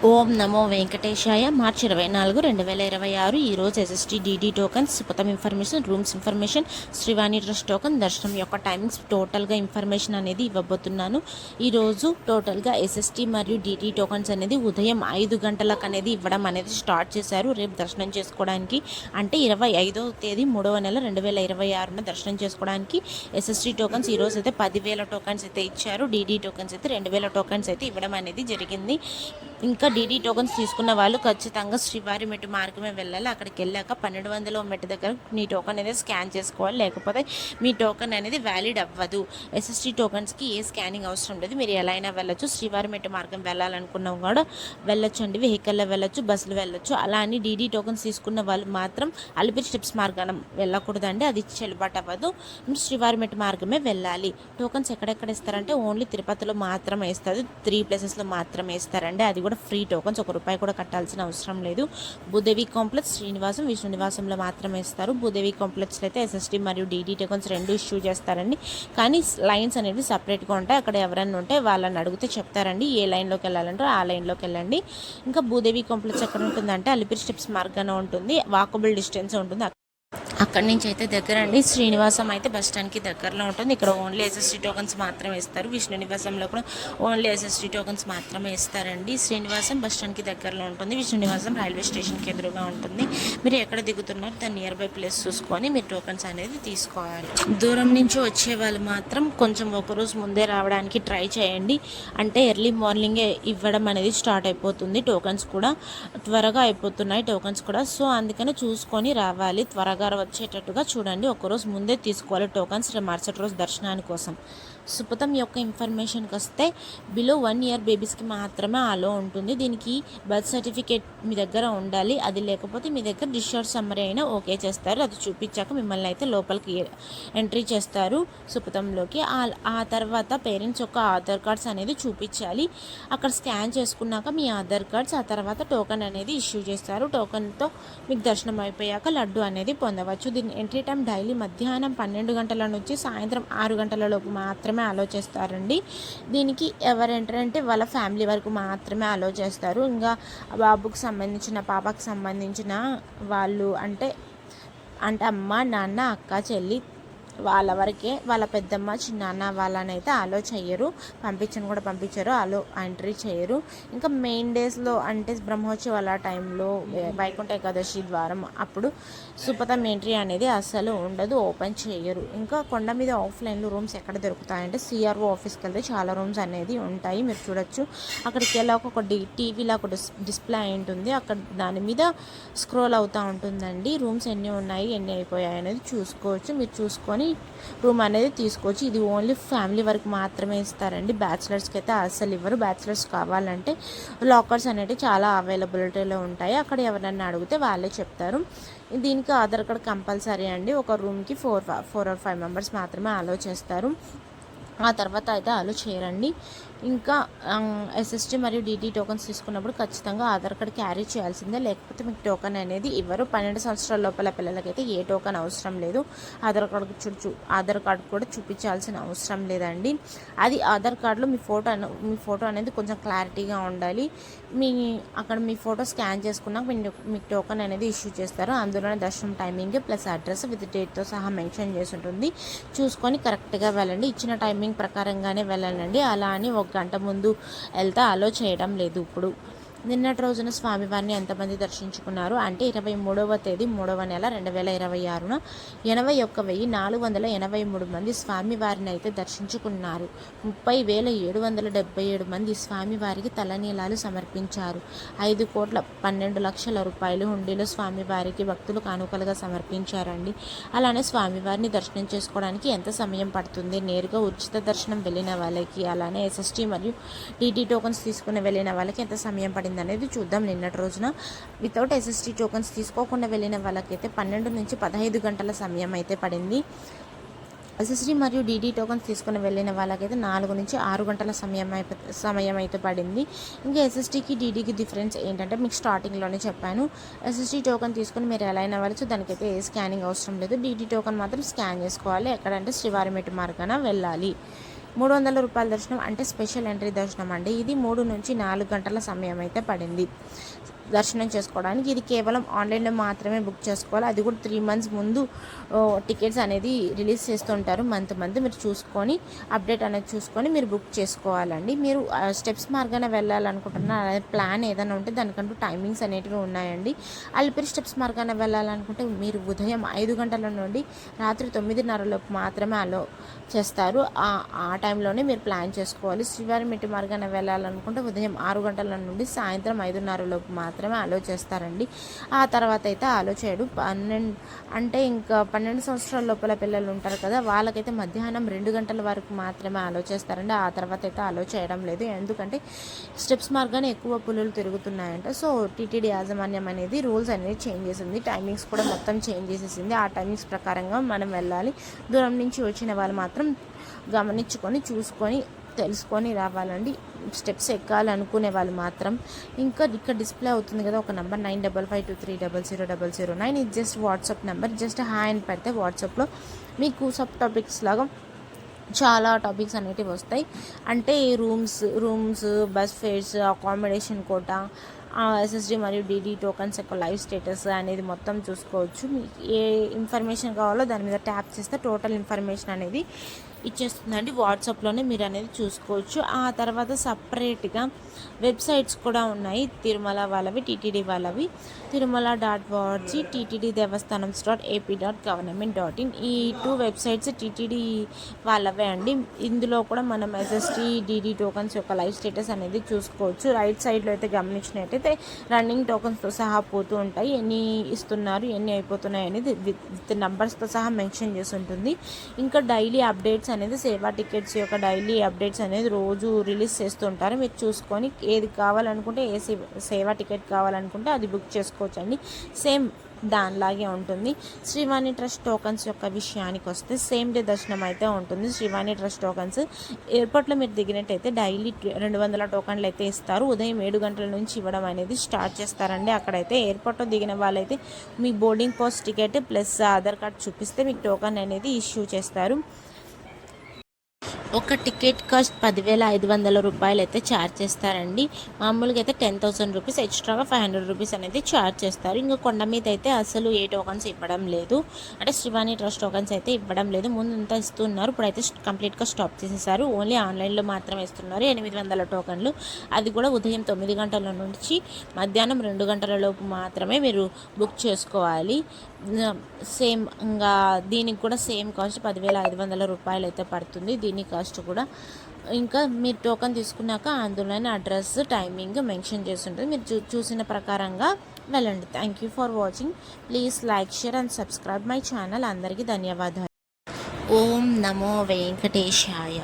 ఓం నమో వెంకటేశాయ. మార్చి 24, 2026. ఈరోజు SST DD tokens, Supatham information, rooms information, Srivani trust token, దర్శనం యొక్క టైమింగ్స్, టోటల్గా ఇన్ఫర్మేషన్ అనేది ఇవ్వబోతున్నాను. ఈరోజు టోటల్గా ఎస్ఎస్టీ మరియు డీడీ టోకన్స్ అనేది ఉదయం 5 గంటలకు అనేది ఇవ్వడం అనేది స్టార్ట్ చేశారు. రేపు దర్శనం చేసుకోవడానికి, అంటే 25వ తేదీ 3వ నెల 2026 దర్శనం చేసుకోవడానికి ఎస్ఎస్టీ టోకన్స్ ఈరోజు అయితే 10,000 టోకన్స్ అయితే ఇచ్చారు. డీడీ టోకన్స్ అయితే 2,000 టోకన్స్ అయితే ఇవ్వడం అనేది జరిగింది. ఇంకా డీడీ టోకన్స్ తీసుకున్న వాళ్ళు ఖచ్చితంగా శ్రీవారి మెట్టు మార్గమే వెళ్ళాలి. అక్కడికి వెళ్ళాక 1200 మెట్టు దగ్గర మీ టోకన్ అనేది స్కాన్ చేసుకోవాలి, లేకపోతే మీ టోకన్ అనేది వ్యాలిడ్ అవ్వదు. ఎస్ఎస్టీ టోకన్స్కి ఏ స్కానింగ్ అవసరం లేదు, మీరు ఎలా అయినా వెళ్ళొచ్చు. శ్రీవారి మెట్టు మార్గం వెళ్ళాలనుకున్నా కూడా వెళ్ళొచ్చు అండి, వెహికల్లో వెళ్ళొచ్చు, బస్సులు వెళ్ళొచ్చు. అలా అని డీడీ టోకన్స్ తీసుకున్న వాళ్ళు మాత్రం అలిపిరి స్టెప్స్ మార్గాన వెళ్ళకూడదండి, అది చెల్లుబాటు అవ్వదు. మీరు శ్రీవారి మెట్టు మార్గమే వెళ్ళాలి. టోకన్స్ ఎక్కడెక్కడ ఇస్తారంటే ఓన్లీ తిరుపతిలో మాత్రమే ఇస్తారు, 3 ప్లేసెస్లో మాత్రమే ఇస్తారండి. అది కూడా ఫ్రీ టోకన్స్, ₹1 కూడా కట్టాల్సిన అవసరం లేదు. భూదేవి కాంప్లెక్స్, శ్రీనివాసం, విష్ణు నివాసంలో మాత్రమే ఇస్తారు. భూదేవి కాంప్లెక్స్లో అయితే ఎస్ఎస్టీ మరియు డీడీ టోకన్స్ 2 ఇష్యూ చేస్తారండి. కానీ లైన్స్ అనేవి సపరేట్గా ఉంటాయి. అక్కడ ఎవరైనా ఉంటే వాళ్ళని అడిగితే చెప్తారండి ఏ లైన్లోకి వెళ్ళాలంటే ఆ లైన్లోకి వెళ్ళండి. ఇంకా భూదేవి కాంప్లెక్స్ ఎక్కడ ఉంటుందంటే అలిపిరి స్టెప్స్ మార్గాన ఉంటుంది, వాకబుల్ డిస్టెన్స్ ఉంటుంది. అక్కడి నుంచి అయితే దగ్గర అండి. శ్రీనివాసం అయితే బస్ స్టాండ్కి దగ్గరలో ఉంటుంది. ఇక్కడ ఓన్లీ ఎస్ఎస్టీ టోకన్స్ మాత్రమే ఇస్తారు. విష్ణు నివాసంలో కూడా ఓన్లీ ఎస్ఎస్టీ టోకన్స్ మాత్రమే ఇస్తారండి. శ్రీనివాసం బస్ స్టాండ్కి దగ్గరలో ఉంటుంది, విష్ణు నివాసం రైల్వే స్టేషన్కి ఎదురుగా ఉంటుంది. మీరు ఎక్కడ దిగుతున్నారు దాని నియర్ బై ప్లేస్ చూసుకొని మీరు టోకన్స్ అనేది తీసుకోవాలి. దూరం నుంచి వచ్చే వాళ్ళు మాత్రం కొంచెం ఒకరోజు ముందే రావడానికి ట్రై చేయండి, అంటే ఎర్లీ మార్నింగే ఇవ్వడం అనేది స్టార్ట్ అయిపోతుంది. టోకన్స్ కూడా త్వరగా అయిపోతున్నాయి టోకన్స్ కూడా, సో అందుకని చూసుకొని రావాలి. త్వరగా వచ్చేటట్టుగా చూడండి, ఒకరోజు ముందే తీసుకోవాలి టోకన్స్ మరుసటి రోజు దర్శనాని కోసం. సుపతం యొక్క ఇన్ఫర్మేషన్కి వస్తే బిలో 1 ఇయర్ బేబీస్కి మాత్రమే అలో ఉంటుంది. దీనికి బర్త్ సర్టిఫికేట్ మీ దగ్గర ఉండాలి, అది లేకపోతే మీ దగ్గర డిశ్చార్జ్ సమ్మరీ అయినా ఓకే చేస్తారు. అది చూపించాక మిమ్మల్ని అయితే లోపలికి ఎంట్రీ చేస్తారు సుపతంలోకి. ఆ తర్వాత పేరెంట్స్ యొక్క ఆధార్ కార్డ్స్ అనేది చూపించాలి. అక్కడ స్కాన్ చేసుకున్నాక మీ ఆధార్ కార్డ్స్, ఆ తర్వాత టోకన్ అనేది ఇష్యూ చేస్తారు. టోకన్తో మీకు దర్శనం అయిపోయాక లడ్డు అనేది పొందవచ్చు. దీని ఎంట్రీ టైం డైలీ మధ్యాహ్నం 12 గంటల నుంచి సాయంత్రం 6 గంటల లోపు మాత్రమే అలో చేస్తారండి. దీనికి ఎవరు ఎంటర్ అంటే వాళ్ళ ఫ్యామిలీ వరకు మాత్రమే అలో చేస్తారు. ఇంకా బాబుకి సంబంధించిన, పాపకు సంబంధించిన వాళ్ళు అంటే అమ్మ, నాన్న, అక్క, చెల్లి వాళ్ళ వరకే, వాళ్ళ పెద్దమ్మ, చిన్నాన్న వాళ్ళనైతే అలో చేయరు, పంపించరు, అలో ఎంట్రీ చేయరు. ఇంకా మెయిన్ డేస్లో అంటే బ్రహ్మోత్సవాల టైంలో, వైకుంఠ ఏకాదశి ద్వారం అప్పుడు సుపతం ఎంట్రీ అనేది అస్సలు ఉండదు, ఓపెన్ చేయరు. ఇంకా కొండ మీద ఆఫ్లైన్లో రూమ్స్ ఎక్కడ దొరుకుతాయంటే సిఆర్ఓ ఆఫీస్కి వెళ్తే చాలా రూమ్స్ అనేది ఉంటాయి, మీరు చూడొచ్చు. అక్కడికి వెళ్ళాక ఒక టీవీలో ఒక డిస్ప్లే అయి ఉంటుంది, అక్కడ దాని మీద స్క్రోల్ అవుతూ ఉంటుందండి. రూమ్స్ ఎన్ని ఉన్నాయి, ఎన్ని అయిపోయాయి అనేది చూసుకోవచ్చు. మీరు చూసుకొని రూమ్ అనేది తీసుకోవచ్చు. ఇది ఓన్లీ ఫ్యామిలీ వరకు మాత్రమే ఇస్తారండి, బ్యాచిలర్స్కి అయితే అస్సలు ఇవ్వరు. బ్యాచిలర్స్ కావాలంటే లాకర్స్ అనేవి చాలా అవైలబిలిటీలో ఉంటాయి, అక్కడ ఎవరైనా అడిగితే వాళ్ళే చెప్తారు. దీనికి ఆధార్ కార్డ్ కంపల్సరీ అండి. ఒక రూమ్కి 4 or 5 మెంబర్స్ మాత్రమే అలో చేస్తారు, ఆ తర్వాత అయితే అలో చేయరండి. ఇంకా ఎస్ఎస్టీ మరియు డీడీ టోకన్స్ తీసుకున్నప్పుడు ఖచ్చితంగా ఆధార్ కార్డ్ క్యారీ చేయాల్సిందే, లేకపోతే మీకు టోకన్ అనేది ఇవ్వరు. 12 సంవత్సరాల లోపల పిల్లలకైతే ఏ టోకన్ అవసరం లేదు. ఆధార్ కార్డు కూడా చూపించాల్సిన అవసరం లేదండి. అది ఆధార్ కార్డులో మీ ఫోటో అనేది కొంచెం క్లారిటీగా ఉండాలి. అక్కడ మీ ఫోటో స్కాన్ చేసుకున్నాక మీకు టోకన్ అనేది ఇష్యూ చేస్తారు. అందులోనే దర్శనం టైమింగ్ ప్లస్ అడ్రస్ విత్ డేట్తో సహా మెన్షన్ చేసి ఉంటుంది, చూసుకొని కరెక్ట్గా వెళ్ళండి. ఇచ్చిన టైమింగ్ ప్రకారంగానే వెళ్ళాలండి, అలా అని 1 గంట ముందు వెళ్తే అలో చేయడం లేదు. ఇప్పుడు నిన్నటి రోజున స్వామివారిని ఎంతమంది దర్శించుకున్నారు అంటే 23వ తేదీ 3వ నెల 2026 81,483 మంది స్వామివారిని అయితే దర్శించుకున్నారు. 30,777 మంది స్వామివారికి తలనీలాలు సమర్పించారు. 5,12,00,000 రూపాయలు హుండీలో స్వామివారికి భక్తులు కానుకలుగా సమర్పించారండి. అలానే స్వామివారిని దర్శనం చేసుకోవడానికి ఎంత సమయం పడుతుంది, నేరుగా ఉచిత దర్శనం వెళ్ళిన వాళ్ళకి, అలానే ఎస్ఎస్టీ మరియు డీటీ టోకన్స్ తీసుకుని వెళ్ళిన వాళ్ళకి ఎంత సమయం పడింది అనేది చూద్దాం. నిన్నటి రోజున వితౌట్ ఎస్ఎస్టీ టోకన్స్ తీసుకోకుండా వెళ్ళిన వాళ్ళకైతే 12 నుంచి 15 గంటల సమయం అయితే పడింది. ఎస్ఎస్టీ మరియు డీడీ టోకన్స్ తీసుకుని వెళ్ళిన వాళ్ళకైతే 4 నుంచి 6 గంటల సమయం అయితే పడింది. ఇంకా ఎస్ఎస్టీకి డీడీకి డిఫరెన్స్ ఏంటంటే మీకు స్టార్టింగ్లోనే చెప్పాను. ఎస్ఎస్టీ టోకన్ తీసుకుని మీరు ఎలా అయినా వెళ్ళచ్చు, దానికైతే ఏ స్కానింగ్ అవసరం లేదు. డీడీ టోకన్ మాత్రం స్కాన్ చేసుకోవాలి, ఎక్కడంటే శ్రీవారి మెట్టు మార్గాన వెళ్ళాలి. రూ. 300 దర్శనం అంటే స్పెషల్ ఎంట్రీ దర్శనం అండి. ఇది 3 నుంచి 4 గంటల సమయం అయితే పడింది దర్శనం చేసుకోవడానికి. ఇది కేవలం ఆన్లైన్లో మాత్రమే బుక్ చేసుకోవాలి. అది కూడా 3 months ముందు టికెట్స్ అనేది రిలీజ్ చేస్తుంటారు. మంత్ మీరు చూసుకొని అప్డేట్ అనేది చూసుకొని మీరు బుక్ చేసుకోవాలండి. మీరు స్టెప్స్ మార్గాన వెళ్ళాలనుకుంటున్న ప్లాన్ ఏదైనా ఉంటే దానికంటూ టైమింగ్స్ అనేటివి ఉన్నాయండి. అలిపిరి స్టెప్స్ మార్గాన వెళ్ళాలనుకుంటే మీరు ఉదయం 5 గంటల నుండి రాత్రి 9:30 లోపు మాత్రమే అలో చేస్తారు. ఆ టైంలోనే మీరు ప్లాన్ చేసుకోవాలి. శ్రీవారి మెట్టి మార్గాన వెళ్ళాలనుకుంటే ఉదయం 6 గంటల నుండి సాయంత్రం 5:30 లోపు మాత్రమే అలో చేస్తారండి. ఆ తర్వాత అయితే అలో చేయడు. అంటే ఇంకా 12 సంవత్సరాల లోపల పిల్లలు ఉంటారు కదా, వాళ్ళకైతే మధ్యాహ్నం 2 గంటల వరకు మాత్రమే అలో చేస్తారండి. ఆ తర్వాత అయితే అలో చేయడం లేదు. ఎందుకంటే స్టెప్స్ మార్గానే ఎక్కువ పులులు తిరుగుతున్నాయంట. సో టీటీడీ యాజమాన్యం అనేది రూల్స్ అనేది చేంజ్ చేసింది. టైమింగ్స్ కూడా మొత్తం చేంజ్ చేసేసింది. ఆ టైమింగ్స్ ప్రకారంగా మనం వెళ్ళాలి. దూరం నుంచి వచ్చిన వాళ్ళు మాత్రం గమనించుకొని చూసుకొని తెలుసుకొని రావాలండి. స్టెప్స్ ఎక్కాలనుకునే వాళ్ళు మాత్రం. ఇంకా ఇక్కడ డిస్ప్లే అవుతుంది కదా ఒక నెంబర్ 9552300009. ఇది just WhatsApp number. Just hi అని పెడితే వాట్సాప్లో మీకు సబ్ టాపిక్స్ లాగా చాలా టాపిక్స్ అనేటివి వస్తాయి. అంటే rooms bus fares, accommodation quota, SSD మరియు డిడి టోకన్స్ యొక్క లైవ్ స్టేటస్ అనేది మొత్తం చూసుకోవచ్చు. మీకు ఏ ఇన్ఫర్మేషన్ కావాలో దాని మీద ట్యాప్ చేస్తే టోటల్ ఇన్ఫర్మేషన్ అనేది ఇచ్చేస్తుందండి. వాట్సాప్లోనే మీరు అనేది చూసుకోవచ్చు. ఆ తర్వాత సపరేట్గా వెబ్సైట్స్ కూడా ఉన్నాయి. తిరుమల వాళ్ళవి, టీటీడీ వాళ్ళవి. తిరుమల.org, టీటీడీ దేవస్థానం.ap.government.in. ఈ 2 వెబ్సైట్స్ టీటీడీ వాళ్ళవే అండి. ఇందులో కూడా మనం ఎస్ఎస్టీ డిడి టోకన్స్ యొక్క లైవ్ స్టేటస్ అనేది చూసుకోవచ్చు. రైట్ సైడ్లో అయితే గమనించినట్టయితే రన్నింగ్ టోకన్స్తో సహా పోతూ ఉంటాయి. ఎన్ని ఇస్తున్నారు, ఎన్ని అయిపోతున్నాయి అనేది విత్ నెంబర్స్తో సహా మెన్షన్ చేసి ఉంటుంది. ఇంకా డైలీ అప్డేట్స్ అనేది సేవా టికెట్స్ యొక్క డైలీ అప్డేట్స్ అనేది రోజు రిలీజ్ చేస్తుంటారు. మీరు చూసుకొని ఏది కావాలనుకుంటే ఏ సేవా టికెట్ కావాలనుకుంటే అది బుక్ చేసుకోవచ్చు అండి. సేమ్ దానిలాగే ఉంటుంది. శ్రీవాణి ట్రస్ట్ టోకన్స్ యొక్క విషయానికి వస్తే సేమ్ డే దర్శనం అయితే ఉంటుంది. శ్రీవాణి ట్రస్ట్ టోకన్స్ ఎయిర్పోర్ట్లో మీరు దిగినట్టయితే డైలీ 200 టోకన్లు అయితే ఇస్తారు. ఉదయం 7 గంటల నుంచి ఇవ్వడం అనేది స్టార్ట్ చేస్తారండి. అక్కడైతే ఎయిర్పోర్ట్లో దిగిన వాళ్ళైతే మీ boarding pass ticket plus Aadhaar card చూపిస్తే మీకు టోకన్ అనేది ఇష్యూ చేస్తారు. ఒక టికెట్ కాస్ట్ 10,500 రూపాయలు అయితే ఛార్జ్ చేస్తారండి. మామూలుగా అయితే 10,000 రూపీస్, ఎక్స్ట్రాగా 500 రూపీస్ అనేది ఛార్జ్ చేస్తారు. ఇంకా కొండ మీద అయితే అసలు ఏ టోకన్స్ ఇవ్వడం లేదు. అంటే శ్రీవాణి ట్రస్ట్ టోకన్స్ అయితే ఇవ్వడం లేదు. ముందంతా ఇస్తున్నారు, ఇప్పుడైతే కంప్లీట్గా స్టాప్ చేసేసారు. ఓన్లీ ఆన్లైన్లో మాత్రమే ఇస్తున్నారు 800 టోకన్లు. అది కూడా ఉదయం 9 గంటల నుంచి మధ్యాహ్నం 2 గంటల లోపు మాత్రమే మీరు బుక్ చేసుకోవాలి. సేమ్ ఇంకా దీనికి కూడా సేమ్ కాస్ట్ 10,500 రూపాయలు అయితే పడుతుంది. దీని కాస్ట్ కూడా ఇంకా మీరు టోకన్ తీసుకున్నాక అందులోనే అడ్రస్, టైమింగ్ మెన్షన్ చేసి ఉంటుంది. మీరు చూసిన ప్రకారంగా వెళ్ళండి. Thank you for watching. Please like, share and subscribe my channel. అందరికీ ధన్యవాదాలు. ఓం నమో వెంకటేశాయ.